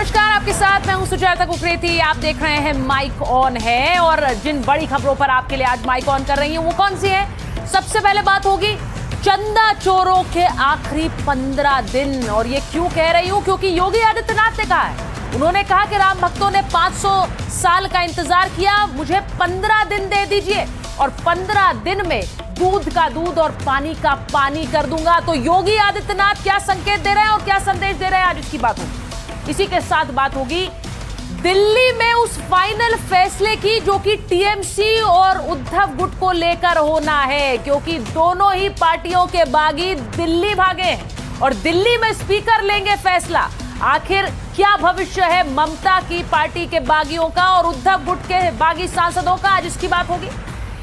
नमस्कार, आपके साथ मैं हूं सुजाता कुकरेती। आप देख रहे हैं माइक ऑन है और जिन बड़ी खबरों पर आपके लिए आज माइक ऑन कर रही हूं वो कौन सी है। सबसे पहले बात होगी चंदा चोरों के आखिरी 15 दिन। और ये क्यों कह रही हूं, क्योंकि योगी आदित्यनाथ ने कहा है, उन्होंने कहा कि राम भक्तों ने 500 साल का इंतजार किया, मुझे 15 दिन दे दीजिए और 15 दिन में दूध का दूध और पानी का पानी कर दूंगा। तो योगी आदित्यनाथ क्या संकेत दे रहे हैं और क्या संदेश दे रहे हैं, आज इसकी बात होगी। इसी के साथ बात होगी दिल्ली में उस फाइनल फैसले की जो कि टीएमसी और उद्धव गुट को लेकर होना है, क्योंकि दोनों ही पार्टियों के बागी दिल्ली भागे हैं और दिल्ली में स्पीकर लेंगे फैसला। आखिर क्या भविष्य है ममता की पार्टी के बागियों का और उद्धव गुट के बागी सांसदों का, आज इसकी बात होगी।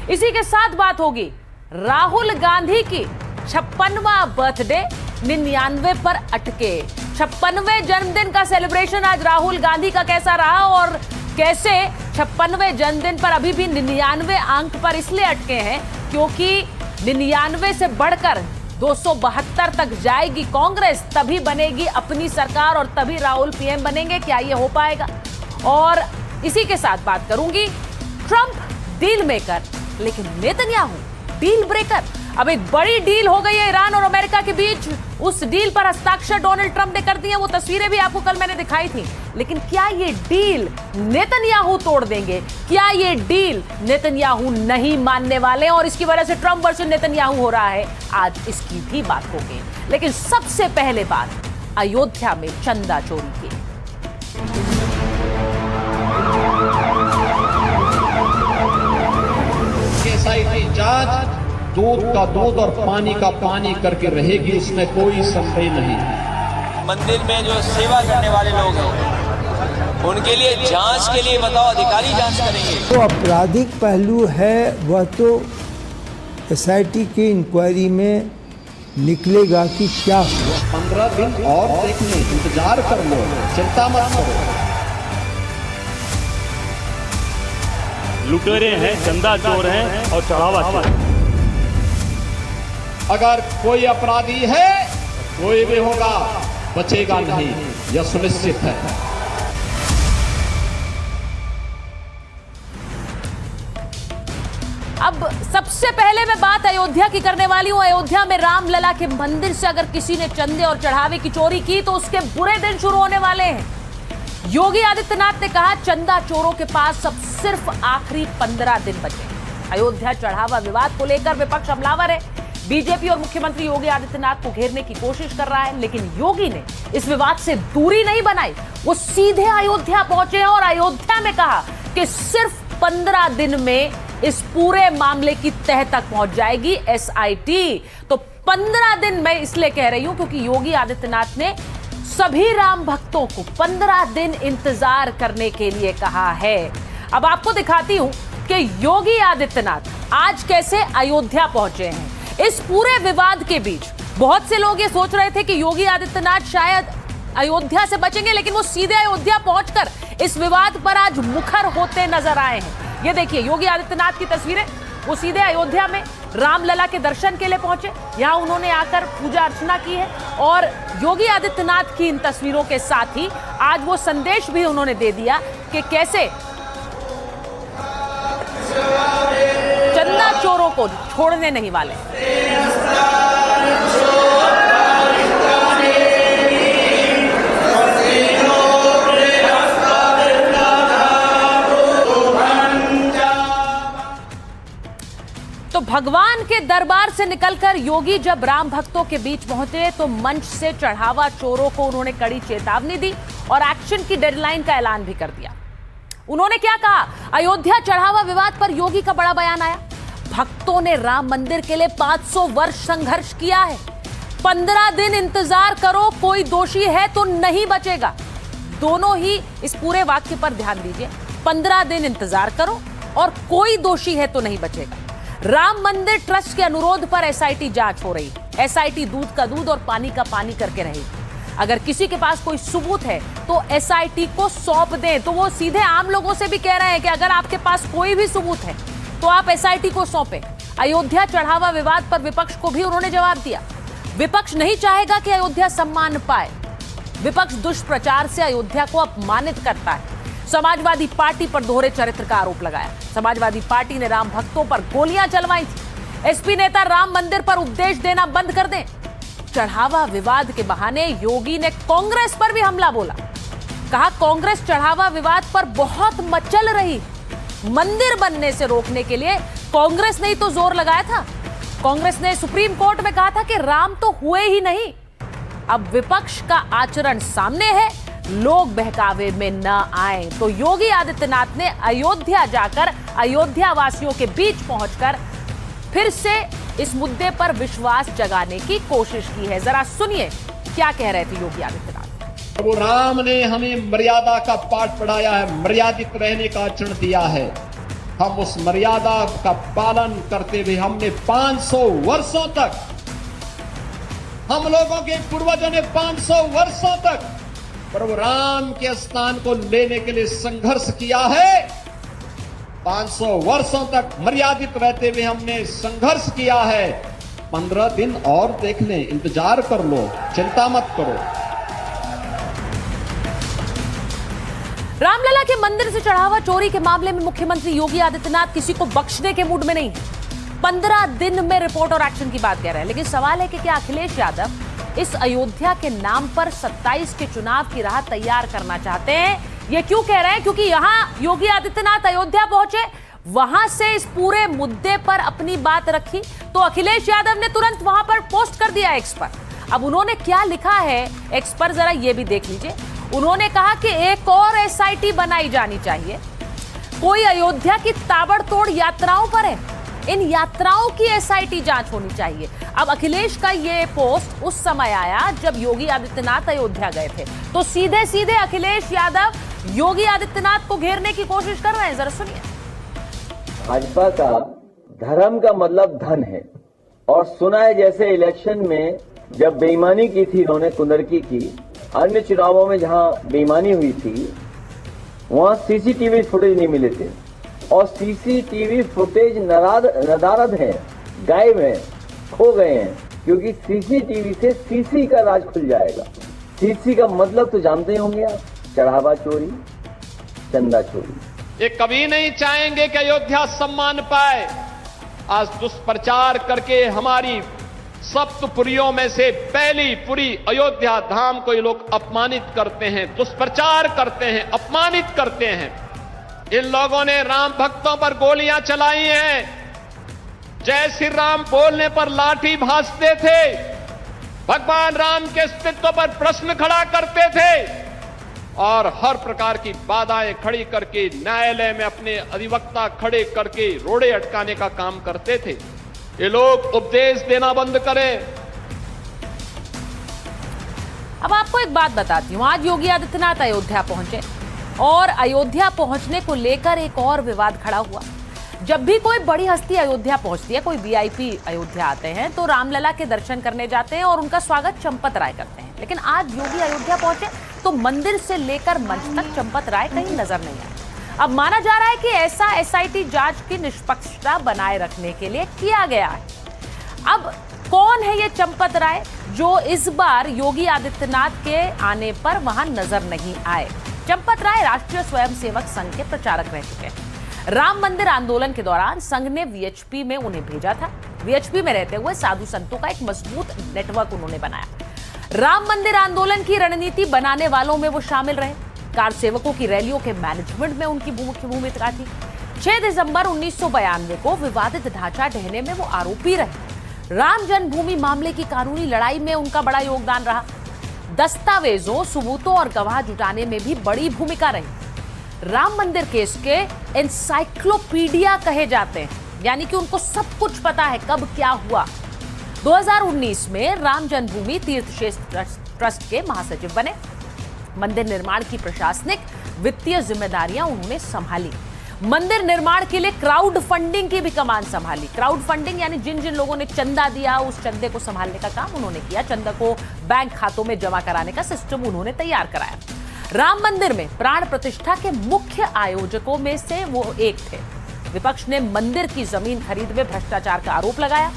इसी के साथ बात होगी राहुल गांधी की 56वां बर्थडे 99 पर अटके। 56वें जन्मदिन का सेलिब्रेशन आज राहुल गांधी का कैसा रहा और कैसे 56वें जन्मदिन पर अभी भी 99 अंक पर इसलिए अटके हैं क्योंकि 99 से बढ़कर 272 तक जाएगी कांग्रेस, तभी बनेगी अपनी सरकार और तभी राहुल पीएम बनेंगे। क्या ये हो पाएगा? और इसी के साथ बात करूंगी ट्रंप डील मेकर लेकिन नेतन्याहू डील ब्रेकर। अब एक बड़ी डील हो गई है ईरान और अमेरिका के बीच। उस डील पर हस्ताक्षर डोनाल्ड ट्रंप ने कर दिए। वो तस्वीरें भी आपको कल मैंने दिखाई थी। लेकिन क्या ये डील नेतन्याहू तोड़ देंगे? क्या ये डील नेतन्याहू नहीं मानने वाले और इसकी वजह से ट्रंप वर्सेस नेतन्याहू हो रहा है? आज इसकी भी बात होगी। लेकिन सबसे पहले बात अयोध्या में चंदा चोरी की। जांच दूध का दूध और पानी का पानी करके रहेगी, उसमें कोई संदेह नहीं। मंदिर में जो सेवा करने वाले लोग हैं उनके लिए जांच के लिए बताओ, अधिकारी जांच करेंगे। तो आपराधिक पहलू है वह तो एसआईटी की इंक्वायरी में निकलेगा कि क्या हुआ। 15 दिन और देखने, इंतजार कर लो, चिंता मत करो। लुटेरे हैं, चंदा चोर हैं और चढ़ावा चोर। अगर कोई अपराधी है कोई भी होगा, बचेगा नहीं, यह सुनिश्चित है। अब सबसे पहले मैं बात अयोध्या की करने वाली हूं। अयोध्या में रामलला के मंदिर से अगर किसी ने चंदे और चढ़ावे की चोरी की तो उसके बुरे दिन शुरू होने वाले हैं। योगी आदित्यनाथ ने कहा चंदा चोरों के पास अब सिर्फ आखिरी 15 दिन बचे। अयोध्या चढ़ावा विवाद को लेकर विपक्ष हमलावर है। बीजेपी और मुख्यमंत्री योगी आदित्यनाथ को घेरने की कोशिश कर रहा है, लेकिन योगी ने इस विवाद से दूरी नहीं बनाई। वो सीधे अयोध्या पहुंचे और अयोध्या में कहा कि सिर्फ 15 दिन में इस पूरे मामले की तह तक पहुंच जाएगी एसआईटी। तो 15 दिन मैं इसलिए कह रही हूं क्योंकि योगी आदित्यनाथ ने सभी राम भक्तों को 15 दिन इंतजार करने के लिए कहा है। अब आपको दिखाती हूं कि योगी आदित्यनाथ आज कैसे अयोध्या पहुंचे हैं। इस पूरे विवाद के बीच बहुत से लोग ये सोच रहे थे कि योगी आदित्यनाथ शायद अयोध्या से बचेंगे, लेकिन वो सीधे अयोध्या पहुंचकर इस विवाद पर आज मुखर होते नजर आए हैं। ये देखिए योगी आदित्यनाथ की तस्वीरें। वो सीधे अयोध्या में रामलला के दर्शन के लिए पहुंचे। यहां उन्होंने आकर पूजा अर्चना की है और योगी आदित्यनाथ की इन तस्वीरों के साथ ही आज वो संदेश भी उन्होंने दे दिया कि कैसे चंदा चोरों को छोड़ने नहीं वाले। तो भगवान के दरबार से निकलकर योगी जब राम भक्तों के बीच पहुंचे तो मंच से चढ़ावा चोरों को उन्होंने कड़ी चेतावनी दी और एक्शन की डेडलाइन का ऐलान भी कर दिया। उन्होंने क्या कहा? अयोध्या चढ़ावा विवाद पर योगी का बड़ा बयान आया। भक्तों ने राम मंदिर के लिए 500 वर्ष संघर्ष किया है। 15 दिन इंतजार करो, कोई दोषी है तो नहीं बचेगा। दोनों ही इस पूरे वाक्य पर ध्यान दीजिए। 15 दिन इंतजार करो और कोई दोषी है तो नहीं बचेगा। राम मंदिर ट्रस्ट के अनुरोध पर एसआईटी जांच हो रही है। एसआईटी दूध का दूध और पानी का पानी करके रहेगी। अगर किसी के पास कोई सबूत है तो एसआईटी को सौंप दें। तो वो सीधे आम लोगों से भी कह रहे हैं कि अगर आपके पास कोई भी सबूत है तो आप एसआईटी को सौंपें। अयोध्या चढ़ावा विवाद पर विपक्ष को भी उन्होंने जवाब दिया। विपक्ष नहीं चाहेगा कि अयोध्या सम्मान पाए। विपक्ष दुष्प्रचार से अयोध्या को अपमानित करता है। समाजवादी पार्टी पर दोहरे चरित्र का आरोप लगाया। समाजवादी पार्टी ने राम भक्तों पर गोलियां चलवाई थी। एसपी नेता राम मंदिर पर उपदेश देना बंद कर दें। चढ़ावा विवाद के बहाने योगी ने कांग्रेस पर भी हमला बोला। कहा कांग्रेस चढ़ावा विवाद पर बहुत मचल रही। मंदिर बनने से रोकने के लिए कांग्रेस ने ही तो जोर लगाया था। कांग्रेस ने सुप्रीम कोर्ट में कहा था कि राम तो हुए ही नहीं। अब विपक्ष का आचरण सामने है, लोग बहकावे में न आए तो योगी आदित्यनाथ ने अयोध्या जाकर अयोध्या वासियों के बीच पहुंचकर फिर से इस मुद्दे पर विश्वास जगाने की कोशिश की है। जरा सुनिए क्या कह रहे थे योगी आदित्यनाथ। प्रभु राम ने हमें मर्यादा का पाठ पढ़ाया है, मर्यादित रहने का आचरण दिया है। हम उस मर्यादा का पालन करते हुए हमने 500 वर्षों तक, हम लोगों के पूर्वजों ने 500 वर्षों तक प्रभु राम के स्थान को लेने के लिए संघर्ष किया है। 500 वर्षों तक मर्यादित रहते हुए हमने संघर्ष किया है। 15 दिन और देख लें, इंतजार कर लो, चिंता मत करो। रामलला के मंदिर से चढ़ावा चोरी के मामले में मुख्यमंत्री योगी आदित्यनाथ किसी को बख्शने के मूड में नहीं है। 15 दिन में रिपोर्ट और एक्शन की बात कह रहे हैं, लेकिन सवाल है कि क्या अखिलेश यादव इस अयोध्या के नाम पर 27 के चुनाव की राह तैयार करना चाहते हैं? ये क्यों कह रहे हैं? क्योंकि यहां योगी आदित्यनाथ अयोध्या पहुंचे, वहां से इस पूरे मुद्दे पर अपनी बात रखी तो अखिलेश यादव ने तुरंत वहां पर पोस्ट कर दिया एक्स पर। अब उन्होंने क्या लिखा है एक्स पर, जरा ये भी देख लीजिए। उन्होंने कहा कि एक और एसआईटी बनाई जानी चाहिए। कोई अयोध्या की ताबड़तोड़ यात्राओं पर है, इन यात्राओं की एसआईटी जांच होनी चाहिए। अब अखिलेश का ये पोस्ट उस समय आया जब योगी आदित्यनाथ अयोध्या गए थे, तो सीधे सीधे अखिलेश यादव योगी आदित्यनाथ को घेरने की कोशिश कर रहे हैं। जरा सुनिए। भाजपा का धर्म का मतलब धन है, और सुना है जैसे इलेक्शन में जब बेईमानी की थी इन्होंने, कुंदरकी की, अन्य चुनावों में जहां बेईमानी हुई थी वहां सीसीटीवी फुटेज नहीं मिले थे, और सीसीटीवी फुटेज नदारद है, गायब है, खो गए हैं, क्योंकि सीसीटीवी से सीसी का राज खुल जाएगा। सीसी का मतलब तो जानते होंगे आप, चढ़ावा चोरी, चंदा चोरी। ये कभी नहीं चाहेंगे कि अयोध्या सम्मान पाए। आज दुष्प्रचार करके हमारी सप्तपुरियों में से पहली पुरी अयोध्या धाम को ये लोग अपमानित करते हैं, दुष्प्रचार करते हैं, अपमानित करते हैं। इन लोगों ने राम भक्तों पर गोलियां चलाई हैं। जय श्री राम बोलने पर लाठी भांजते थे, भगवान राम के अस्तित्व पर प्रश्न खड़ा करते थे, और हर प्रकार की बाधाएं खड़ी करके न्यायालय में अपने अधिवक्ता खड़े करके रोड़े अटकाने का काम करते थे। ये लोग उपदेश देना बंद करें। अब आपको एक बात बताती हूं, आज योगी आदित्यनाथ अयोध्या पहुंचे और अयोध्या पहुंचने को लेकर एक और विवाद खड़ा हुआ। जब भी कोई बड़ी हस्ती अयोध्या पहुंचती है, कोई वीआईपी अयोध्या आते हैं, तो रामलला के दर्शन करने जाते हैं और उनका स्वागत चंपत राय करते हैं। लेकिन आज योगी अयोध्या पहुंचे तो मंदिर से लेकर मंच तक चंपत राय कहीं नजर नहीं आए। अब माना जा रहा है कि ऐसा एसआईटी जांच की निष्पक्षता बनाए रखने के लिए किया गया है। अब कौन है ये चंपत राय जो इस बार योगी आदित्यनाथ के आने पर वहां नजर नहीं आए? चंपत राय राष्ट्रीय स्वयंसेवक संघ के प्रचारक रह चुके हैं। राम मंदिर आंदोलन के दौरान संघ ने वीएचपी में उन्हें भेजा था। वीएचपी में रहते हुए साधु संतों का एक मजबूत नेटवर्क उन्होंने बनाया। राम मंदिर आंदोलन की रणनीति बनाने वालों में वो शामिल रहे। कार सेवकों की रैलियों के मैनेजमेंट में उनकी मुख्य भूमिका थी। 6 दिसंबर 1992 को विवादित ढांचा ढहने में वो आरोपी रहे। राम जन्मभूमि मामले की कानूनी लड़ाई में उनका बड़ा योगदान रहा। दस्तावेजों, सबूतों और गवाह जुटाने में भी बड़ी भूमिका रही। राम मंदिर केस के एनसाइक्लोपीडिया कहे जाते हैं, यानी कि उनको सब कुछ पता है कब क्या हुआ। 2019 में राम जन्मभूमि तीर्थ क्षेत्र ट्रस्ट के महासचिव बने। मंदिर निर्माण की प्रशासनिक वित्तीय जिम्मेदारियां उन्होंने संभाली। मंदिर निर्माण के लिए क्राउड फंडिंग की भी कमान संभाली। क्राउड फंडिंग यानी जिन जिन लोगों ने चंदा दिया, उस चंदे को संभालने का काम उन्होंने किया। चंदा को बैंक खातों में जमा कराने का सिस्टम उन्होंने तैयार कराया। राम मंदिर में प्राण प्रतिष्ठा के मुख्य आयोजकों में से वो एक थे। विपक्ष ने मंदिर की जमीन खरीद में भ्रष्टाचार का आरोप लगाया।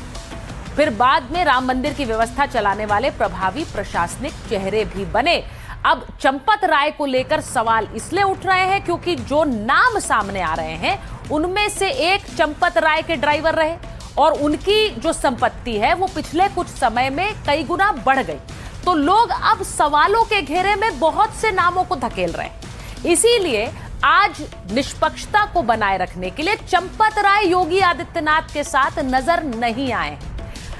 फिर बाद में राम मंदिर की व्यवस्था चलाने वाले प्रभावी प्रशासनिक चेहरे भी बने। अब चंपत राय को लेकर सवाल इसलिए उठ रहे हैं क्योंकि जो नाम सामने आ रहे हैं उनमें से एक चंपत राय के ड्राइवर रहे और उनकी जो संपत्ति है वो पिछले कुछ समय में कई गुना बढ़ गई। तो लोग अब सवालों के घेरे में बहुत से नामों को धकेल रहे हैं। इसीलिए आज निष्पक्षता को बनाए रखने के लिए चंपत राय योगी आदित्यनाथ के साथ नजर नहीं आए।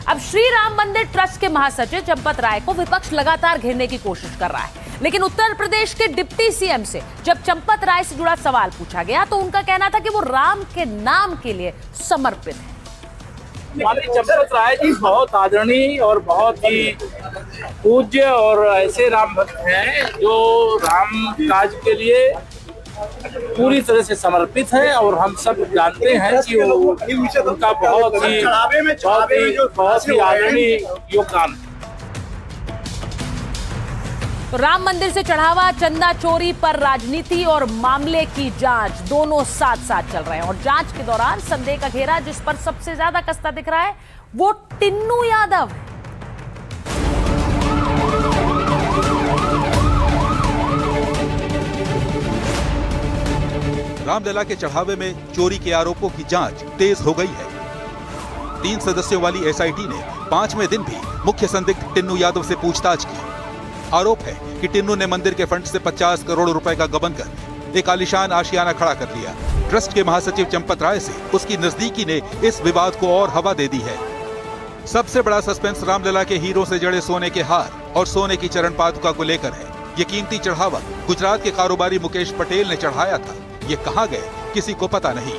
अब श्री राम मंदिर ट्रस्ट के महासचिव चंपत राय को विपक्ष लगातार घेरने की कोशिश कर रहा है, लेकिन उत्तर प्रदेश के डिप्टी सीएम से जब चंपत राय से जुड़ा सवाल पूछा गया तो उनका कहना था कि वो राम के नाम के लिए समर्पित है। माननीय चंपत राय जी बहुत आदरणीय और बहुत ही पूज्य और ऐसे राम भक्त हैं जो राम काज के लिए पूरी तरह से समर्पित है और हम सब जानते हैं कि उनका बहुत ही आदरणीय योगदान है। तो राम मंदिर से चढ़ावा, चंदा चोरी पर राजनीति और मामले की जांच दोनों साथ साथ चल रहे हैं और जांच के दौरान संदेह का घेरा जिस पर सबसे ज्यादा कसता दिख रहा है वो टिन्नू यादव है। रामलला के चढ़ावे में चोरी के आरोपों की जांच तेज हो गई है। 3 सदस्यों वाली एसआईटी ने 5वें दिन भी मुख्य संदिग्ध टिन्नू यादव से पूछताछ की। आरोप है कि टिन्नू ने मंदिर के फंड से 50 करोड़ रुपए का गबन कर एक आलीशान आशियाना खड़ा कर लिया। ट्रस्ट के महासचिव चंपत राय से उसकी नजदीकी ने इस विवाद को और हवा दे दी है। सबसे बड़ा सस्पेंस रामलला के हीरों से जड़े सोने के हार और सोने की चरण पादुका को लेकर है। ये कीमती चढ़ावा गुजरात के कारोबारी मुकेश पटेल ने चढ़ाया था। ये कहां गए किसी को पता नहीं।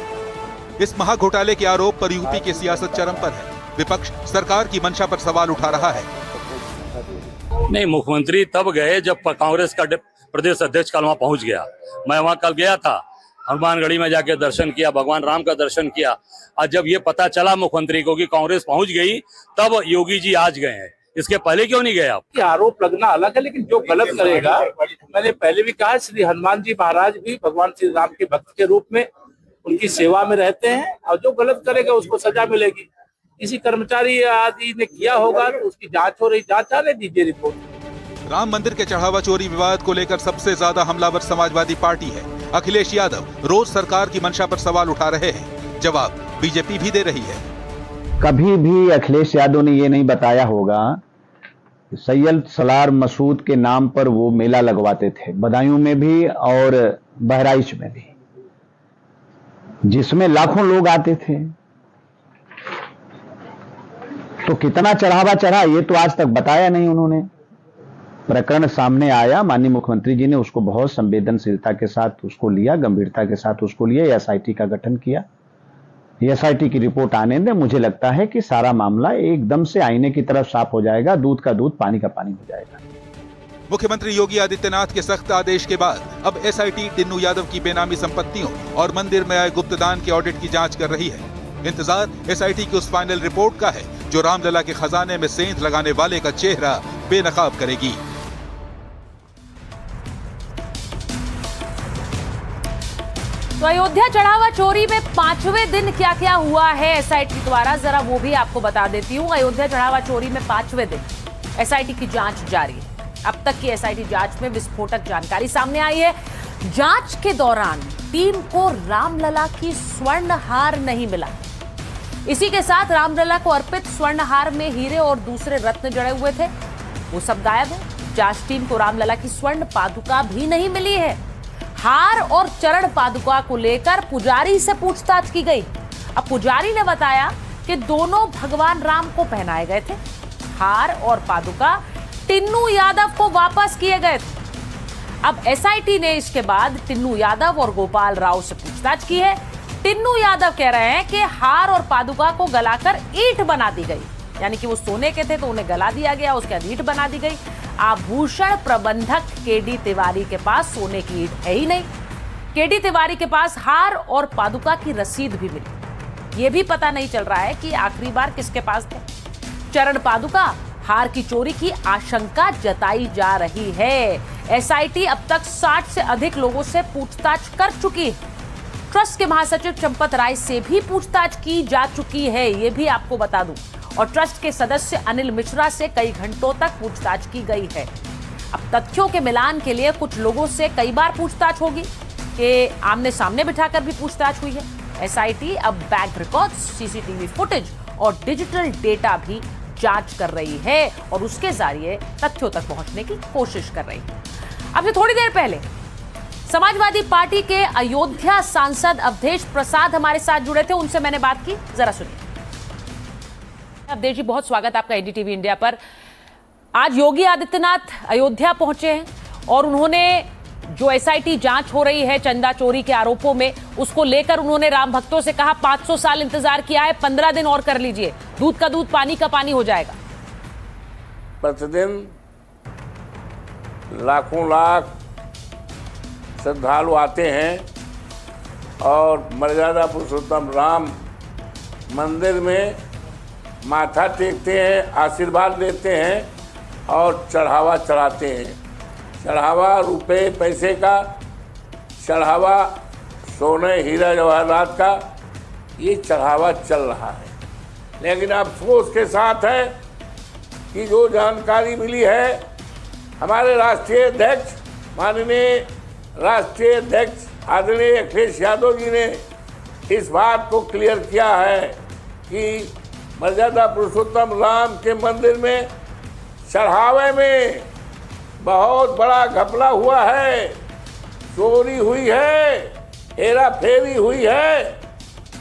इस महाघोटाले के आरोप पर यूपी की सियासत चरम पर है। विपक्ष सरकार की मंशा पर सवाल उठा रहा है। नहीं, मुख्यमंत्री तब गए जब कांग्रेस का प्रदेश अध्यक्ष कल वहां पहुंच गया। मैं वहां कल गया था, हनुमानगढ़ी में जाके दर्शन किया, भगवान राम का दर्शन किया। और जब ये पता चला मुख्यमंत्री को कि कांग्रेस पहुंच गई तब योगी जी आज गए हैं। इसके पहले क्यों नहीं गए आप? आरोप लगना अलग है, लेकिन जो गलत करेगा, मैंने पहले भी कहा, श्री हनुमान जी महाराज भी भगवान श्री राम के भक्त के रूप में उनकी सेवा में रहते हैं और जो गलत करेगा उसको सजा मिलेगी। किसी कर्मचारी आदि ने किया होगा तो उसकी जांच हो रही, जांच आने दीजिए रिपोर्ट। राम मंदिर के चढ़ावा चोरी विवाद को लेकर सबसे ज्यादा हमलावर समाजवादी पार्टी है। अखिलेश यादव रोज सरकार की मंशा पर सवाल उठा रहे हैं, जवाब बीजेपी भी दे रही है। कभी भी अखिलेश यादव ने ये नहीं बताया होगा सैयद सलार मसूद के नाम पर वो मेला लगवाते थे, बदायूं में भी और बहराइच में भी, जिसमें लाखों लोग आते थे। तो कितना चढ़ावा चढ़ा ये तो आज तक बताया नहीं उन्होंने। प्रकरण सामने आया, माननीय मुख्यमंत्री जी ने उसको बहुत संवेदनशीलता के साथ उसको लिया, गंभीरता के साथ उसको लिया, एसआईटी का गठन किया। एसआईटी की रिपोर्ट आने दे, मुझे लगता है कि सारा मामला एकदम से आईने की तरफ साफ हो जाएगा, दूध का दूध पानी का पानी हो जाएगा। मुख्यमंत्री योगी आदित्यनाथ के सख्त आदेश के बाद अब एसआईटी टिन्नू यादव की बेनामी संपत्तियों और मंदिर में आए गुप्तदान के ऑडिट की जांच कर रही है। इंतजार एसआईटी की उस फाइनल रिपोर्ट का है जो रामलला के खजाने में सेंध लगाने वाले का चेहरा बेनकाब करेगी। तो अयोध्या चढ़ावा चोरी में 5वें दिन क्या क्या हुआ है एसआईटी द्वारा, जरा वो भी आपको बता देती हूँ। अयोध्या चढ़ावा चोरी में 5वें दिन एसआईटी की जांच जारी है। अब तक की एसआईटी जांच में विस्फोटक जानकारी सामने आई है। जांच के दौरान टीम को रामलला की स्वर्ण हार नहीं मिला। इसी के साथ रामलला को अर्पित स्वर्ण हार में हीरे और दूसरे रत्न जड़े हुए थे, वो सब गायब है। जांच टीम को रामलला की स्वर्ण पादुका भी नहीं मिली है। हार और चरण पादुका को लेकर पुजारी से पूछताछ की गई। अब पुजारी ने बताया कि दोनों भगवान राम को पहनाए गए थे। हार और पादुका टिन्नू यादव को वापस किए गए थे। अब एसआईटी ने इसके बाद टिन्नू यादव और गोपाल राव से पूछताछ की है। टिन्नू यादव कह रहे हैं कि हार और पादुका को गलाकर ईंट बना दी गई, यानी कि वो सोने के थे तो उन्हें गला दिया गया, उसके बाद ईंट बना दी गई। आभूषण प्रबंधक केडी तिवारी के पास सोने की ईंट है ही नहीं। केडी तिवारी के पास हार और पादुका की रसीद भी मिली। ये भी पता नहीं चल रहा है कि आखिरी बार किसके पास थे। चरण पादुका हार की चोरी की आशंका जताई जा रही है। एसआईटी अब तक 60 से अधिक लोगों से पूछताछ कर चुकी है। ट्रस्ट के महासचिव चंपत राय से भी पूछताछ की जा चुकी है, ये भी आपको बता दूं। और ट्रस्ट के सदस्य अनिल मिश्रा से कई घंटों तक पूछताछ की गई है। अब तथ्यों के मिलान के लिए कुछ लोगों से कई बार पूछताछ होगी कि आमने सामने बिठाकर भी पूछताछ हुई है। एसआईटी अब बैंक रिकॉर्ड्स, सीसीटीवी फुटेज और डिजिटल डेटा भी जांच कर रही है और उसके जरिए तथ्यों तक पहुंचने की कोशिश कर रही है। अब से थोड़ी देर पहले समाजवादी पार्टी के अयोध्या सांसद अवधेश प्रसाद हमारे साथ जुड़े थे, उनसे मैंने बात की, जरा सुनिए। अवधेश जी, बहुत स्वागत आपका एनडीटीवी इंडिया पर। आज योगी आदित्यनाथ अयोध्या पहुंचे हैं और उन्होंने जो एसआईटी जांच हो रही है चंदा चोरी के आरोपों में, उसको लेकर उन्होंने राम भक्तों से कहा 500 साल इंतजार किया है, 15 दिन और कर लीजिए, दूध का दूध पानी का पानी हो जाएगा। प्रतिदिन लाखों लाख श्रद्धालु आते हैं और मर्यादा पुरुषोत्तम राम मंदिर में माथा टेकते हैं, आशीर्वाद लेते हैं और चढ़ावा चढ़ाते हैं। चढ़ावा रुपए पैसे का, चढ़ावा सोने हीरा जवाहरात का, ये चढ़ावा चल रहा है। लेकिन अफसोस के साथ है कि जो जानकारी मिली है, हमारे राष्ट्रीय अध्यक्ष, माननीय राष्ट्रीय अध्यक्ष आदरणीय अखिलेश यादव जी ने इस बात को क्लियर किया है कि मर्यादा पुरुषोत्तम राम के मंदिर में चढ़ावे में बहुत बड़ा घपला हुआ है, चोरी हुई है, हेरा फेरी हुई है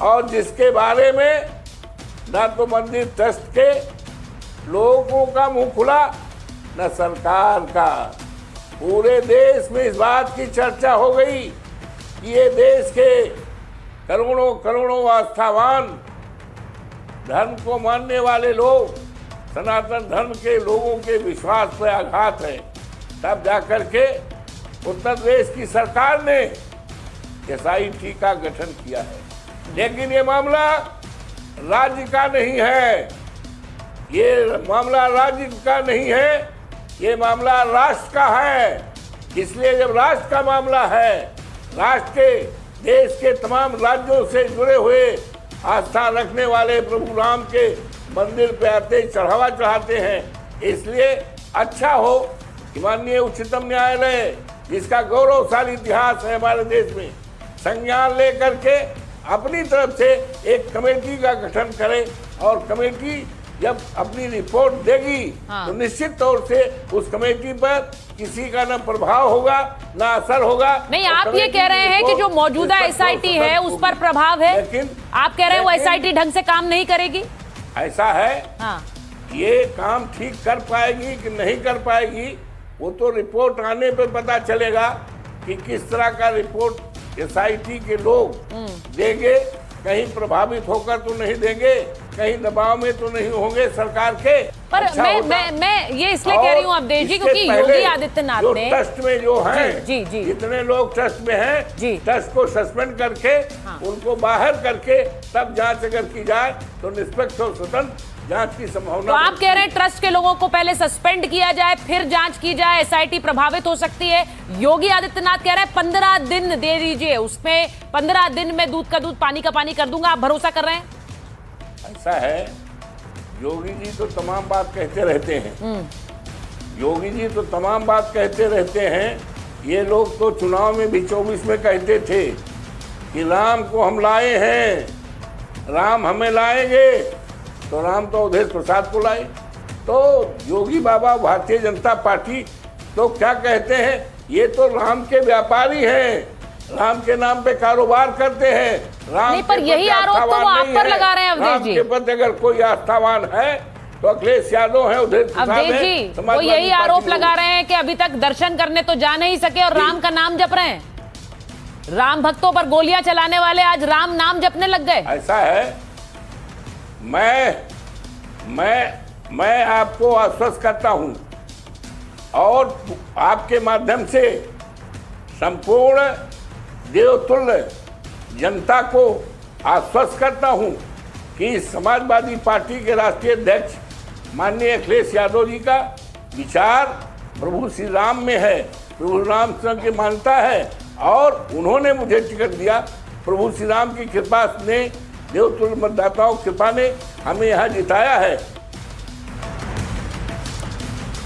और जिसके बारे में न तो मंदिर ट्रस्ट के लोगों का मुंह खुला न सरकार का। पूरे देश में इस बात की चर्चा हो गई कि ये देश के करोड़ों करोड़ों आस्थावान धर्म को मानने वाले लोग, सनातन धर्म के लोगों के विश्वास पर आघात है। तब जाकर के उत्तर प्रदेश की सरकार ने एसआईटी का गठन किया है। लेकिन ये मामला राज्य का नहीं है, ये मामला राज्य का नहीं है, ये मामला राष्ट्र का है। इसलिए जब राष्ट्र का मामला है, राष्ट्र के देश के तमाम राज्यों से जुड़े हुए आस्था रखने वाले प्रभु राम के मंदिर पे आते चढ़ावा चढ़ाते हैं। इसलिए अच्छा हो कि माननीय उच्चतम न्यायालय, जिसका गौरवशाली इतिहास है हमारे देश में, संज्ञान लेकर के अपनी तरफ से एक कमेटी का गठन करे और कमेटी जब अपनी रिपोर्ट देगी तो निश्चित तौर से उस कमेटी पर किसी का न प्रभाव होगा न असर होगा। नहीं, आप ये कह रहे हैं कि जो मौजूदा एसआईटी है उस पर प्रभाव है, लेकिन आप कह रहे हैं वो एसआईटी ढंग से काम नहीं करेगी। ऐसा है, ये काम ठीक कर पाएगी कि नहीं कर पाएगी वो तो रिपोर्ट आने पर पता चलेगा कि किस तरह का रिपोर्ट एसआईटी के लोग देंगे। कहीं प्रभावित होकर तो नहीं देंगे, कहीं दबाव में तो नहीं होंगे सरकार के। पर अच्छा मैं ये इसलिए कह रही हूँ अवधेश जी, क्योंकि योगी आदित्यनाथ ने ट्रस्ट में जो हैं, जी जितने लोग ट्रस्ट में हैं, ट्रस्ट को सस्पेंड करके उनको बाहर करके तब जांच अगर की जाए तो निष्पक्ष और स्वतंत्र जांच की संभावना। तो आप कह रहे हैं ट्रस्ट के लोगों को पहले सस्पेंड किया जाए, फिर जांच की जाए, एसआईटी प्रभावित हो सकती है। योगी आदित्यनाथ कह रहे हैं 15 दिन दे दीजिए, उसमें 15 दिन में दूध का दूध पानी का पानी कर दूंगा। आप भरोसा कर रहे हैं? ऐसा है, योगी जी तो तमाम बात कहते रहते हैं, योगी जी तो तमाम बात कहते रहते हैं। ये लोग तो चुनाव में भी 24 में कहते थे कि राम को हम लाए हैं, राम हमें लाएंगे, तो राम तो अवधेश प्रसाद को लाए। तो योगी बाबा, भारतीय जनता पार्टी तो क्या कहते हैं, ये तो राम के व्यापारी हैं, राम के नाम पे कारोबार करते हैं। राम नहीं, पर यही आरोप तो वो आप पर लगा रहे हैं अवधेश जी। राम के प्रति अगर कोई आस्थावान है तो अखिलेश यादव है, अवधेश जी वो यही आरोप लगा रहे हैं कि अभी तक दर्शन करने तो जा नहीं सके और राम का नाम जप रहे हैं। राम भक्तों पर गोलियां चलाने वाले आज राम नाम जपने लग गए। ऐसा है, मैं आपको आश्वस्त करता हूं और आपके माध्यम से संपूर्ण देवतुल्य जनता को आश्वस्त करता हूं कि समाजवादी पार्टी के राष्ट्रीय अध्यक्ष माननीय अखिलेश यादव जी का विचार प्रभु श्री राम में है, प्रभु राम की मान्यता है और उन्होंने मुझे टिकट दिया। प्रभु श्री राम की कृपा ने, देवतुल्य मतदाताओं की कृपा ने हमें यहाँ जिताया है।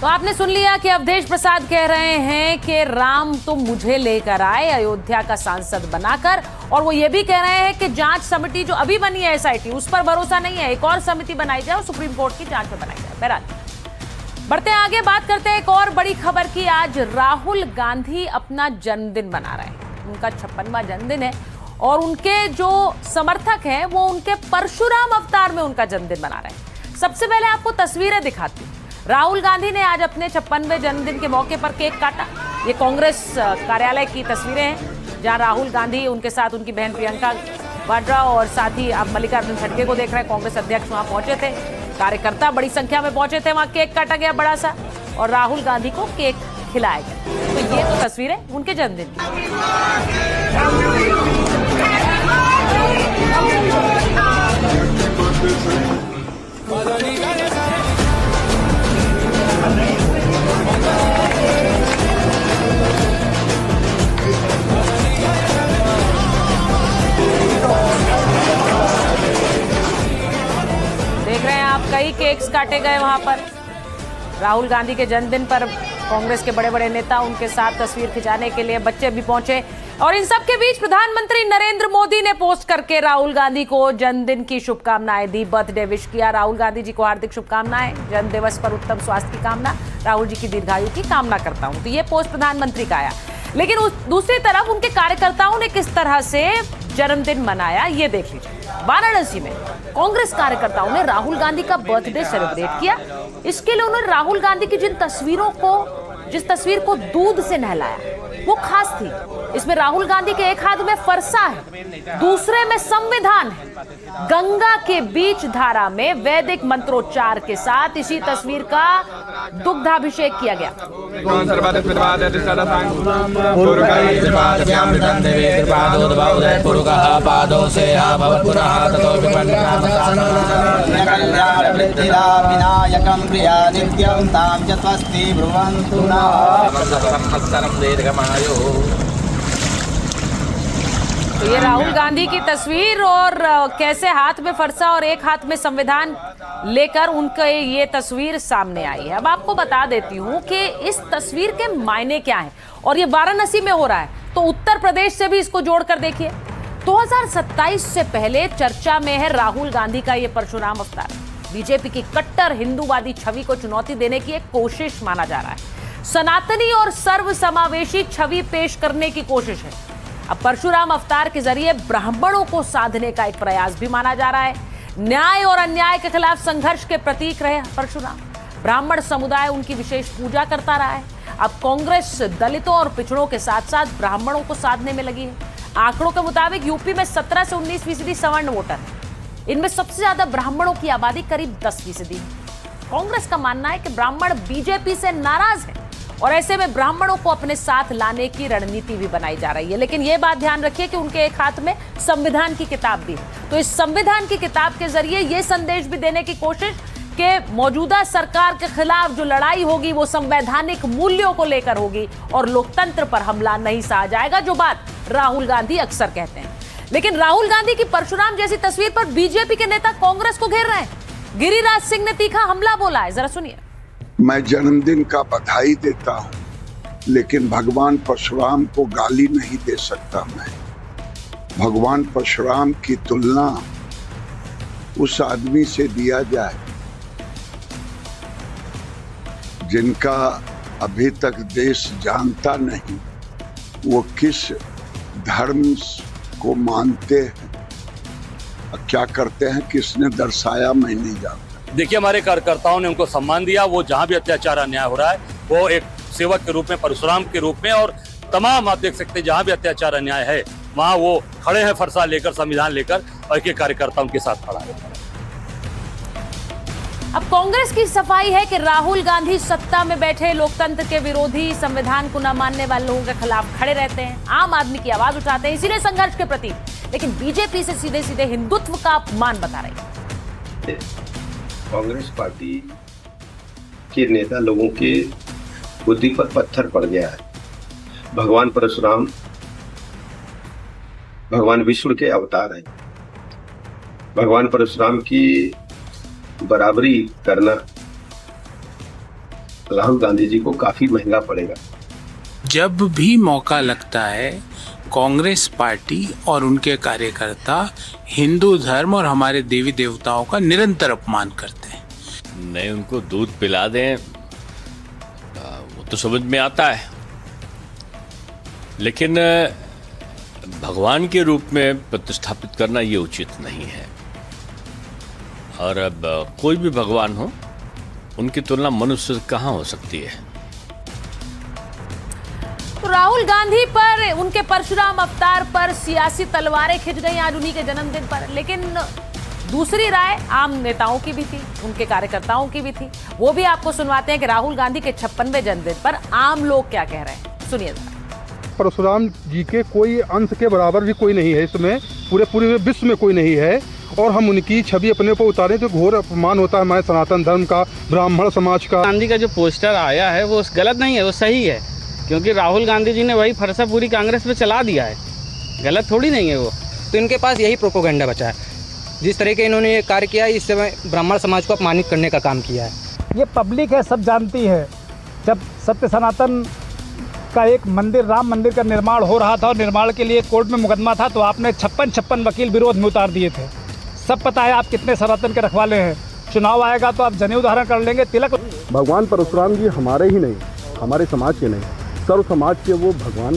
तो तो आपने सुन लिया कि अवधेश प्रसाद कह रहे हैं कि राम तुम मुझे लेकर आए अयोध्या का सांसद बनाकर, और वो ये भी कह रहे हैं कि जांच समिति जो अभी बनी है एसआईटी, उस पर भरोसा नहीं है, एक और समिति बनाई जाए और सुप्रीम कोर्ट की जांच में बनाई जाए। बहरहाल बढ़ते हैं आगे, बात करते हैं एक और बड़ी खबर की। आज राहुल गांधी अपना जन्मदिन मना रहे हैं, उनका 56वां जन्मदिन है और उनके जो समर्थक हैं वो उनके परशुराम अवतार में उनका जन्मदिन मना रहे हैं। सबसे पहले आपको तस्वीरें दिखाती हूं। राहुल गांधी ने आज अपने 56वें जन्मदिन के मौके पर केक काटा। ये कांग्रेस कार्यालय की तस्वीरें हैं जहां राहुल गांधी, उनके साथ उनकी बहन प्रियंका वाड्रा और साथ ही आप मल्लिकार्जुन खड़गे को देख रहे हैं। कांग्रेस अध्यक्ष वहां पहुंचे थे, कार्यकर्ता बड़ी संख्या में पहुंचे थे, वहां केक काटा गया बड़ा सा और राहुल गांधी को केक खिलाया गया। तो ये तो तस्वीरें उनके जन्मदिन की। देख रहे हैं आप, कई केक्स काटे गए वहां पर। राहुल गांधी के जन्मदिन पर कांग्रेस के बड़े बड़े नेता, उनके साथ तस्वीर खिंचाने के लिए बच्चे भी पहुंचे। और इन सब के बीच प्रधानमंत्री नरेंद्र मोदी ने पोस्ट करके राहुल गांधी को जन्मदिन की शुभकामनाएं दी, बर्थडे विश किया। राहुल गांधी जी को हार्दिक शुभकामनाएं, जन्म दिवस पर उत्तम स्वास्थ्य की कामना, राहुल जी की दीर्घायु की कामना करता हूं। तो ये पोस्ट प्रधानमंत्री का आया। लेकिन दूसरी तरफ उनके कार्यकर्ताओं ने किस तरह से जन्मदिन मनाया ये देख लीजिए। वाराणसी में कांग्रेस कार्यकर्ताओं ने राहुल गांधी का बर्थडे सेलिब्रेट किया। इसके लिए उन्होंने राहुल गांधी की जिस तस्वीर को दूध से नहलाया वो खास थी। इसमें राहुल गांधी के एक हाथ में फरसा है, दूसरे में संविधान है। गंगा के बीच धारा में वैदिक मंत्रोच्चार के साथ इसी तस्वीर का दुग्धाभिषेक किया गया। तो ये राहुल गांधी की तस्वीर और कैसे हाथ में फरसा और एक हाथ में संविधान लेकर उनके ये तस्वीर सामने आई है। अब आपको बता देती हूँ कि इस तस्वीर के मायने क्या हैं। और ये वाराणसी में हो रहा है तो उत्तर प्रदेश से भी इसको जोड़कर देखिए। 2027 से पहले चर्चा में है राहुल गांधी का ये परशुराम अवतार। बीजेपी की कट्टर हिंदूवादी छवि को चुनौती देने की एक कोशिश माना जा रहा है। सनातनी और सर्वसमावेशी छवि पेश करने की कोशिश है। अब परशुराम अवतार के जरिए ब्राह्मणों को साधने का एक प्रयास भी माना जा रहा है। न्याय और अन्याय के खिलाफ संघर्ष के प्रतीक रहे परशुराम। ब्राह्मण समुदाय उनकी विशेष पूजा करता रहा है। अब कांग्रेस दलितों और पिछड़ों के साथ साथ ब्राह्मणों को साधने में लगी है। आंकड़ों के मुताबिक यूपी में 17 से 19% सवर्ण वोटर है। इनमें सबसे ज्यादा ब्राह्मणों की आबादी करीब 10% है। कांग्रेस का मानना है कि ब्राह्मण बीजेपी से नाराज है और ऐसे में ब्राह्मणों को अपने साथ लाने की रणनीति भी बनाई जा रही है। लेकिन यह बात ध्यान रखिए कि उनके एक हाथ में संविधान की किताब भी है। तो इस संविधान की किताब के जरिए यह संदेश भी देने की कोशिश कि मौजूदा सरकार के खिलाफ जो लड़ाई होगी वो संवैधानिक मूल्यों को लेकर होगी और लोकतंत्र पर हमला नहीं सहा जाएगा, जो बात राहुल गांधी अक्सर कहते हैं। लेकिन राहुल गांधी की परशुराम जैसी तस्वीर पर बीजेपी के नेता कांग्रेस को घेर रहे हैं। गिरिराज सिंह ने तीखा हमला बोला है, जरा सुनिए। मैं जन्मदिन का बधाई देता हूं, लेकिन भगवान परशुराम को गाली नहीं दे सकता। मैं भगवान परशुराम की तुलना उस आदमी से दिया जाए जिनका अभी तक देश जानता नहीं वो किस धर्म को मानते हैं, क्या करते हैं, किसने दर्शाया, मैं नहीं जानता। देखिए, हमारे कार्यकर्ताओं ने उनको सम्मान दिया। वो जहां भी अत्याचार अन्याय हो रहा है वो एक सेवक के रूप में, परशुराम के रूप में, और तमाम आप देख सकते हैं जहां भी अत्याचार अन्याय है वहां वो खड़े हैं फरसा लेकर, संविधान लेकर, और के कार्यकर्ता उनके साथ खड़ा है। अब कांग्रेस की सफाई है कि राहुल गांधी सत्ता में बैठे लोकतंत्र के विरोधी, संविधान को न मानने वाले लोगों के खिलाफ खड़े रहते हैं, आम आदमी की आवाज उठाते हैं, इसीलिए संघर्ष के प्रति। लेकिन बीजेपी से सीधे सीधे हिंदुत्व का अपमान बता रही है। कांग्रेस पार्टी के नेता लोगों के बुद्धि पर पत्थर पड़ गया है। भगवान परशुराम भगवान विष्णु के अवतार हैं। भगवान परशुराम की बराबरी करना राहुल गांधी जी को काफी महंगा पड़ेगा। जब भी मौका लगता है कांग्रेस पार्टी और उनके कार्यकर्ता हिंदू धर्म और हमारे देवी देवताओं का निरंतर अपमान करते हैं। नहीं, उनको दूध पिला दें वो तो समझ में आता है, लेकिन भगवान के रूप में प्रतिस्थापित करना ये उचित नहीं है। और अब कोई भी भगवान हो, उनकी तुलना मनुष्य से कहाँ हो सकती है। तो राहुल गांधी पर, उनके परशुराम अवतार पर सियासी तलवारें खिंच गई आज उन्हीं के जन्मदिन पर, लेकिन दूसरी राय आम नेताओं की भी थी, उनके कार्यकर्ताओं की भी थी। वो भी आपको सुनवाते हैं कि राहुल गांधी के 56वें जन्मदिन पर आम लोग क्या कह रहे हैं, सुनिए जरा। परशुराम जी के कोई अंश के बराबर भी कोई नहीं है, इसमें पूरे विश्व में कोई नहीं है, और हम उनकी छवि अपने ऊपर उतारें तो घोर अपमान होता है हमारे सनातन धर्म का, ब्राह्मण समाज का। गांधी का जो पोस्टर आया है वो गलत नहीं है, वो सही है, क्योंकि राहुल गांधी जी ने वही फरसा पूरी कांग्रेस पे चला दिया है, गलत थोड़ी नहीं है वो। तो इनके पास यही प्रोपोगंडा बचा है, जिस तरह के इन्होंने ये कार्य किया, इससे ब्राह्मण समाज को अपमानित करने का काम किया है। ये पब्लिक है, सब जानती है। जब सत्य सनातन का एक मंदिर, राम मंदिर का निर्माण हो रहा था और निर्माण के लिए कोर्ट में मुकदमा था, तो आपने 56 वकील विरोध में उतार दिए थे। सब पता है आप कितने सनातन के रखवाले हैं। चुनाव आएगा तो आप जनेऊ धारण कर लेंगे, तिलक। भगवान परशुराम जी हमारे ही नहीं, हमारे समाज के नहीं, सर्व समाज के वो भगवान।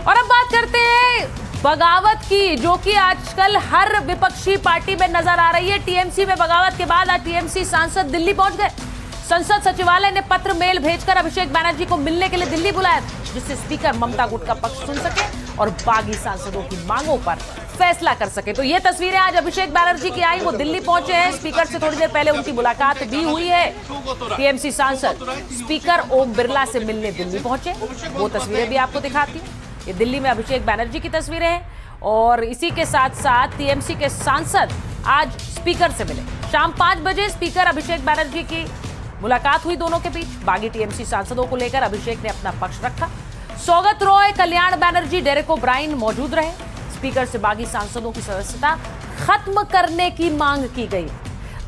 और अब बात करते हैं बगावत की, जो कि आजकल हर विपक्षी पार्टी में नजर आ रही है। टीएमसी में बगावत के बाद आज टीएमसी सांसद दिल्ली पहुंच गए। संसद सचिवालय ने पत्र मेल भेजकर अभिषेक बैनर्जी को मिलने के लिए दिल्ली बुलाया, जिससे स्पीकर ममता गुट का पक्ष सुन सके और बागी सांसदों की मांगों पर फैसला कर सके। तो ये तस्वीरें आज अभिषेक बैनर्जी की आई, वो दिल्ली पहुंचे हैं। स्पीकर से थोड़ी देर पहले उनकी मुलाकात भी हुई है। टीएमसी सांसद स्पीकर ओम बिरला से मिलने दिल्ली पहुंचे, वो तस्वीरें भी आपको दिखाती हूँ। ये दिल्ली में अभिषेक बैनर्जी की तस्वीरें हैं। और इसी के साथ साथ टीएमसी के सांसद आज स्पीकर से मिले। शाम 5 बजे स्पीकर अभिषेक बैनर्जी की मुलाकात हुई दोनों के बीच। बागी टीएमसी सांसदों को लेकर अभिषेक ने अपना पक्ष रखा। सौगत रॉय, कल्याण बैनर्जी, डेरेक ओब्रायन मौजूद रहे। स्पीकर से बागी सांसदों की सदस्यता खत्म करने की मांग की गई।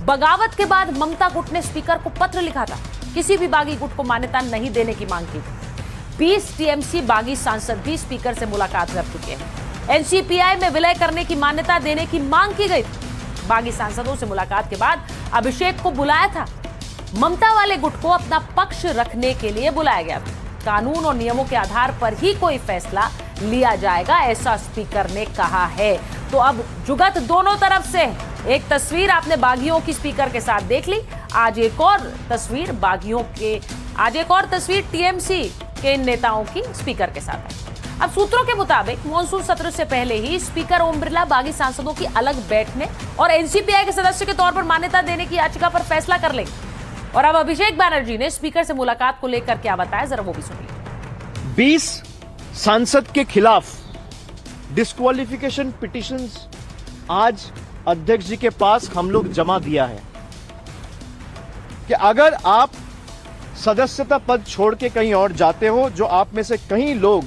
बगावत के बाद ममता गुट ने स्पीकर को पत्र लिखा था, किसी भी बागी गुट को मान्यता नहीं देने की मांग की थी। 20 टीएमसी बागी सांसद भी स्पीकर से मुलाकात कर चुके हैं। एनसीपीआई में विलय करने की मान्यता देने की मांग की गई थी। बागी सांसदों से मुलाकात के बाद अभिषेक को बुलाया था। ममता वाले गुट को अपना पक्ष रखने के लिए बुलाया गया था। कानून और नियमों के आधार पर ही कोई फैसला लिया जाएगा, ऐसा स्पीकर ने कहा है। तो अब जुगत दोनों तरफ से। एक तस्वीर आपने बागियों की स्पीकर के साथ देख ली, आज एक और तस्वीर टीएमसी के इन नेताओं की स्पीकर के साथ है। अब सूत्रों के मुताबिक मॉनसून सत्र से पहले ही स्पीकर ओम बिरला बागी सांसदों की अलग बैठने और एनसीपीआई के सदस्य के तौर पर मान्यता देने की याचिका पर फैसला कर लेंगे। और अब अभिषेक बैनर्जी ने स्पीकर से मुलाकात को लेकर क्या बताया, जरा वो भी सुनिए। 20 सांसद के खिलाफ डिस्क्वालिफिकेशन पिटीशंस आज अध्यक्ष जी के पास हम लोग जमा दिया है कि अगर आप सदस्यता पद छोड़ के कहीं और जाते हो, जो आप में से कई लोग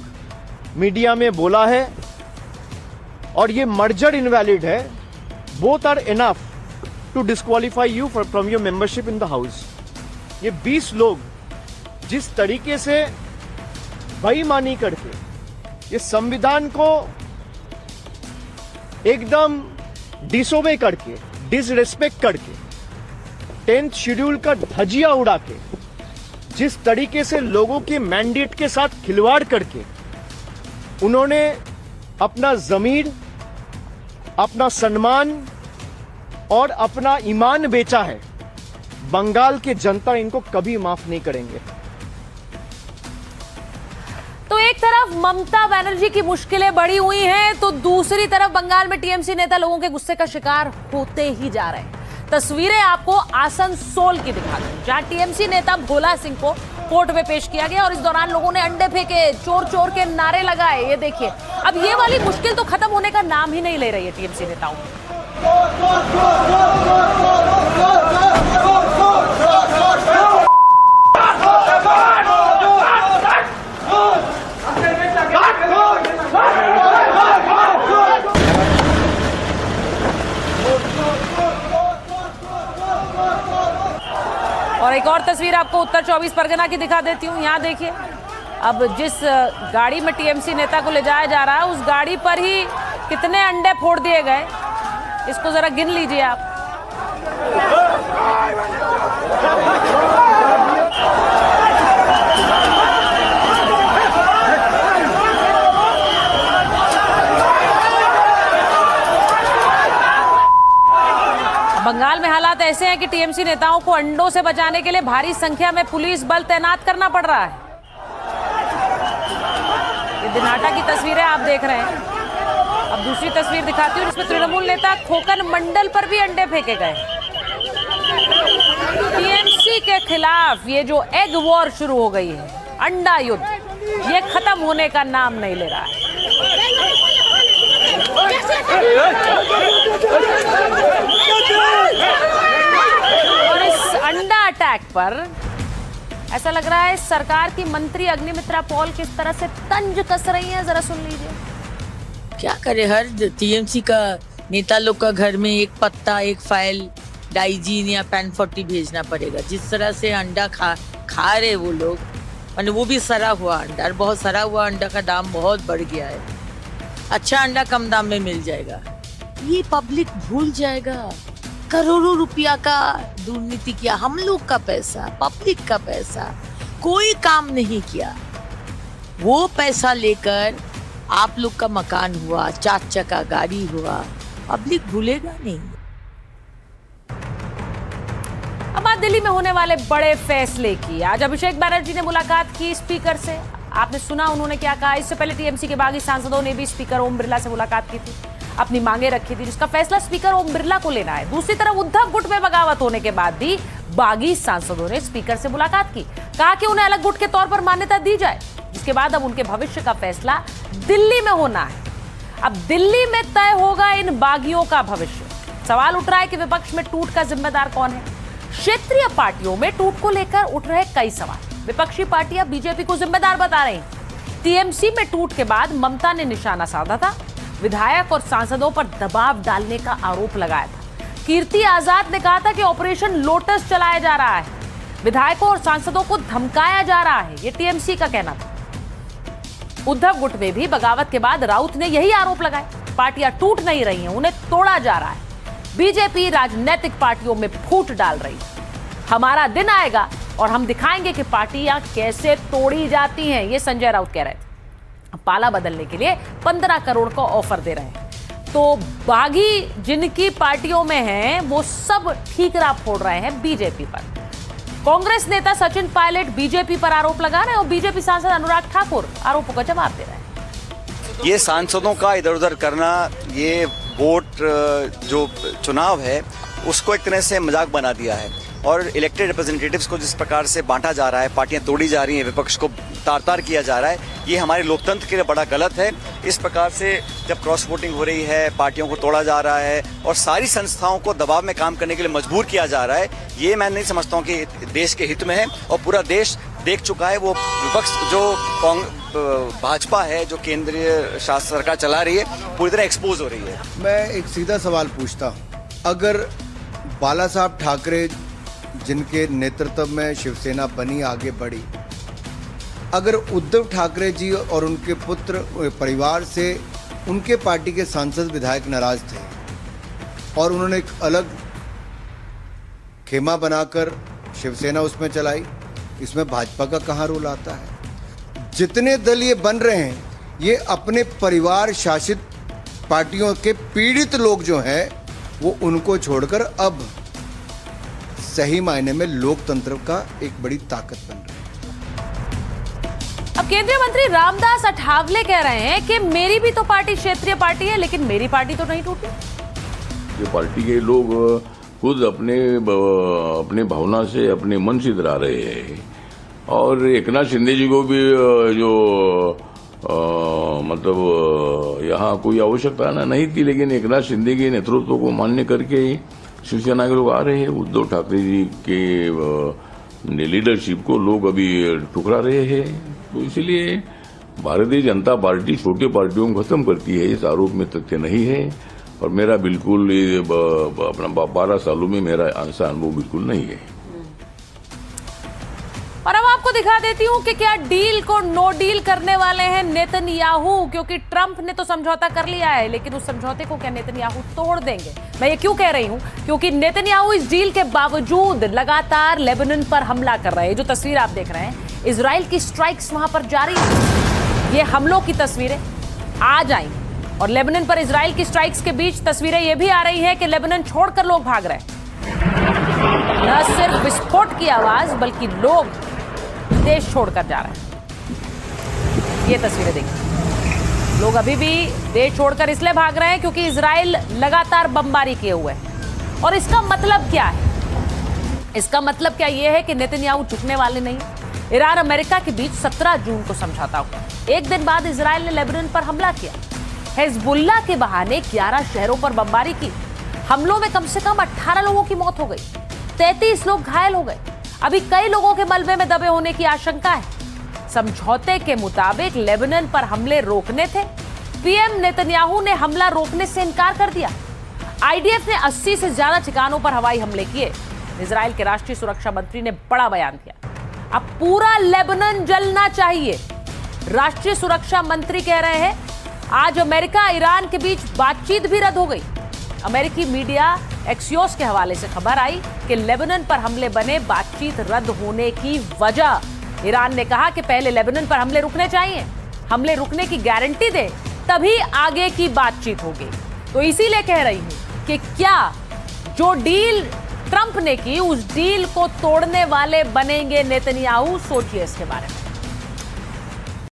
मीडिया में बोला है, और ये मर्जर इनवैलिड है, both are enough to disqualify you from your membership in the house. ये 20 लोग जिस तरीके से बेईमानी करके ये संविधान को एकदम डिसोबे करके, डिसरेस्पेक्ट करके, 10th शेड्यूल का धजिया उड़ा के, जिस तरीके से लोगों के मैंडेट के साथ खिलवाड़ करके उन्होंने अपना जमीर, अपना सम्मान और अपना ईमान बेचा है, बंगाल की जनता इनको कभी माफ नहीं करेंगे। तो एक तरफ ममता बनर्जी की मुश्किलें बढ़ी हुई हैं, तो दूसरी तरफ बंगाल में टीएमसी नेता लोगों के गुस्से का शिकार होते ही जा रहे हैं। तस्वीरें आपको आसनसोल की दिखा दूं, जहां टीएमसी नेता भोला सिंह को कोर्ट में पेश किया गया और इस दौरान लोगों ने अंडे फेंके, चोर चोर के नारे लगाए। ये देखिए, अब ये वाली मुश्किल तो खत्म होने का नाम ही नहीं ले रही है टीएमसी नेताओं की। एक और तस्वीर आपको उत्तर 24 परगना की दिखा देती हूँ। यहाँ देखिए, अब जिस गाड़ी में टीएमसी नेता को ले जाया जा रहा है उस गाड़ी पर ही कितने अंडे फोड़ दिए गए, इसको जरा गिन लीजिए आप। बंगाल में हालात ऐसे हैं कि टीएमसी नेताओं को अंडों से बचाने के लिए भारी संख्या में पुलिस बल तैनात करना पड़ रहा है। ये दिनाटा की तस्वीरें आप देख रहे हैं। अब दूसरी तस्वीर दिखाती हूँ जिसमें तृणमूल नेता खोकन मंडल पर भी अंडे फेंके गए। टीएमसी के खिलाफ ये जो एग वॉर शुरू हो गई है, अंडा युद्ध, ये खत्म होने का नाम नहीं ले रहा है। और इस अंडा अटैक पर ऐसा लग रहा है सरकार की मंत्री अग्निमित्रा पॉल किस तरह से तंज कस रही हैं, जरा सुन लीजिए। क्या करे, हर टीएमसी का नेता लोग का घर में एक पत्ता, एक फाइल, डाइजीन या पैन 40 भेजना पड़ेगा। जिस तरह से अंडा खा रहे वो लोग, और वो भी सड़ा हुआ अंडा, और बहुत सड़ा हुआ अंडा का दाम बहुत बढ़ गया है। अच्छा अंडा कम दाम में मिल जाएगा, ये पब्लिक भूल जाएगा। करोड़ों रुपया का दुर्नीति किया, हम लोग का पैसा, पब्लिक का पैसा, कोई काम नहीं किया। वो पैसा लेकर आप लोग का मकान हुआ, 4 चक्का गाड़ी हुआ, पब्लिक भूलेगा नहीं। अब बात दिल्ली में होने वाले बड़े फैसले की। आज अभिषेक बैनर्जी ने मुलाकात की स्पीकर से। आपने सुना उन्होंने क्या कहा। इससे पहले टीएमसी के बागी सांसदों ने भी स्पीकर ओम बिरला से मुलाकात की थी, अपनी मांगे रखी थी, जिसका फैसला स्पीकर ओम बिरला को लेना है। दूसरी तरफ उद्धव गुट में बगावत होने के बाद भी बागी सांसदों ने स्पीकर से मुलाकात की, कहा कि उन्हें अलग गुट के तौर पर मान्यता दी जाए, जिसके बाद अब उनके भविष्य का फैसला दिल्ली में होना है। अब दिल्ली में तय होगा इन बागियों का भविष्य। सवाल उठ रहा है कि विपक्ष में टूट का जिम्मेदार कौन है। क्षेत्रीय पार्टियों में टूट को लेकर उठ रहे कई सवाल। विपक्षी पार्टियां बीजेपी को जिम्मेदार बता रही। टीएमसी में टूट के बाद ममता ने निशाना साधा था, विधायक और सांसदों पर दबाव डालने का आरोप लगाया था। कीर्ति आजाद ने कहा था कि ऑपरेशन लोटस चलाया जा रहा है, विधायकों और सांसदों को धमकाया जा रहा है, ये टीएमसी का कहना था। उद्धव गुट में भी बगावत के बाद राउत ने यही आरोप लगाए। पार्टियां टूट नहीं रही हैं, उन्हें तोड़ा जा रहा है। बीजेपी राजनीतिक पार्टियों में फूट डाल रही है। हमारा दिन आएगा और हम दिखाएंगे कि पार्टियां कैसे तोड़ी जाती हैं, ये संजय राउत कह रहे थे। पाला बदलने के लिए 15 करोड़ का ऑफर दे रहे हैं। तो बागी जिनकी पार्टियों में हैं वो सब ठीकरा फोड़ रहे हैं बीजेपी पर। कांग्रेस नेता सचिन पायलट बीजेपी पर आरोप लगा रहे हैं और बीजेपी सांसद अनुराग ठाकुर आरोपों का जवाब दे रहे हैं। ये सांसदों का इधर उधर करना, ये वोट जो चुनाव है उसको एक तरह से मजाक बना दिया है, और इलेक्टेड रिप्रेजेंटेटिव्स को जिस प्रकार से बांटा जा रहा है, पार्टियां तोड़ी जा रही हैं, विपक्ष को तार-तार किया जा रहा है, ये हमारे लोकतंत्र के लिए बड़ा गलत है। इस प्रकार से जब क्रॉस वोटिंग हो रही है, पार्टियों को तोड़ा जा रहा है और सारी संस्थाओं को दबाव में काम करने के लिए मजबूर किया जा रहा है, ये मैं नहीं समझता हूँ कि देश के हित में है। और पूरा देश देख चुका है, वो विपक्ष जो भाजपा है, जो केंद्रीय शासन सरकार चला रही है, पूरी तरह एक्सपोज हो रही है। मैं एक सीधा सवाल पूछता हूँ, अगर बाला साहब ठाकरे जिनके नेतृत्व में शिवसेना बनी, आगे बढ़ी, अगर उद्धव ठाकरे जी और उनके पुत्र परिवार से उनके पार्टी के सांसद विधायक नाराज थे और उन्होंने एक अलग खेमा बनाकर शिवसेना उसमें चलाई, इसमें भाजपा का कहाँ रोल आता है? जितने दल ये बन रहे हैं, ये अपने परिवार शासित पार्टियों के पीड़ित लोग जो हैं वो उनको छोड़कर अब सही मायने में लोकतंत्र का एक बड़ी ताकत बन रही है। अब केंद्रीय मंत्री रामदास अठावले कह रहे हैं कि मेरी भी तो पार्टी क्षेत्रीय पार्टी है, लेकिन मेरी पार्टी तो नहीं टूटी। ये पार्टी के लोग खुद अपने भावना से, अपने मन से इधर आ रहे हैं। और एकनाथ शिंदे जी को भी जो मतलब यहाँ कोई आवश्यकता नहीं थी, लेकिन एकनाथ शिंदे के नेतृत्व को मान्य करके शिवसेना के लोग आ रहे हैं। उद्धव ठाकरे जी के लीडरशिप को लोग अभी ठुकरा रहे हैं। तो इसलिए भारतीय जनता पार्टी छोटी पार्टियों को खत्म करती है, इस आरोप में तथ्य नहीं है। और मेरा बिल्कुल अपना 12 सालों में मेरा ऐसा अनुभव बिल्कुल नहीं है। दिखा देती हूं कि क्या डील को नो डील करने वाले हैं नेतन्याहू, क्योंकि ट्रंप ने तो समझौता कर लिया है, लेकिन उस समझौते को क्या नेतन्याहू तोड़ देंगे। मैं ये क्यों कह रही हूं, क्योंकि नेतन्याहू इस डील के बावजूद लगातार लेबनान पर हमला कर रहे हैं। जो तस्वीर आप देख रहे हैं, इजराइल की स्ट्राइक्स वहां पर जारी है। ये हमलों की तस्वीरें आज आई और लेबनान पर इजराइल की स्ट्राइक्स के बीच तस्वीरें ये भी आ रही है कि लेबनान छोड़कर लोग भाग रहे हैं। न सिर्फ विस्फोट की आवाज, बल्कि लोग देश छोड़कर जा रहे हैं। ये तस्वीरें देखिए, लोग अभी भी देश छोड़कर इसलिए भाग रहे हैं क्योंकि इजराइल लगातार बमबारी किए हुए है। और इसका मतलब क्या है? इसका मतलब क्या ये है कि नेतन्याहू झुकने वाले नहीं। ईरान अमेरिका के बीच 17 जून को समझौता हुआ। एक दिन बाद इजराइल ने लेबनान पर हमला किया। हिजबुल्लाह के बहाने 11 शहरों पर बमबारी की। हमलों में कम से कम 18 लोगों की मौत हो गई, 33 लोग घायल हो गए। अभी कई लोगों के मलबे में दबे होने की आशंका है। समझौते के मुताबिक लेबनान पर हमले रोकने थे। पीएम नेतन्याहू ने हमला रोकने से इनकार कर दिया। आईडीएफ ने 80 से ज्यादा ठिकानों पर हवाई हमले किए। इजराइल के राष्ट्रीय सुरक्षा मंत्री ने बड़ा बयान दिया, अब पूरा लेबनान जलना चाहिए। राष्ट्रीय सुरक्षा मंत्री कह रहे हैं आज अमेरिका ईरान के बीच बातचीत भी रद्द हो गई। अमेरिकी मीडिया एक्सियोस के हवाले से खबर आई कि लेबनान पर हमले बने बातचीत रद्द होने की वजह। ईरान ने कहा कि पहले लेबनान पर हमले रुकने चाहिए, हमले रुकने की गारंटी दे, तभी आगे की बातचीत होगी। तो इसीलिए कह रही हूं कि क्या जो डील ट्रंप ने की, उस डील को तोड़ने वाले बनेंगे नेतन्याहू? सोचिए इसके बारे में।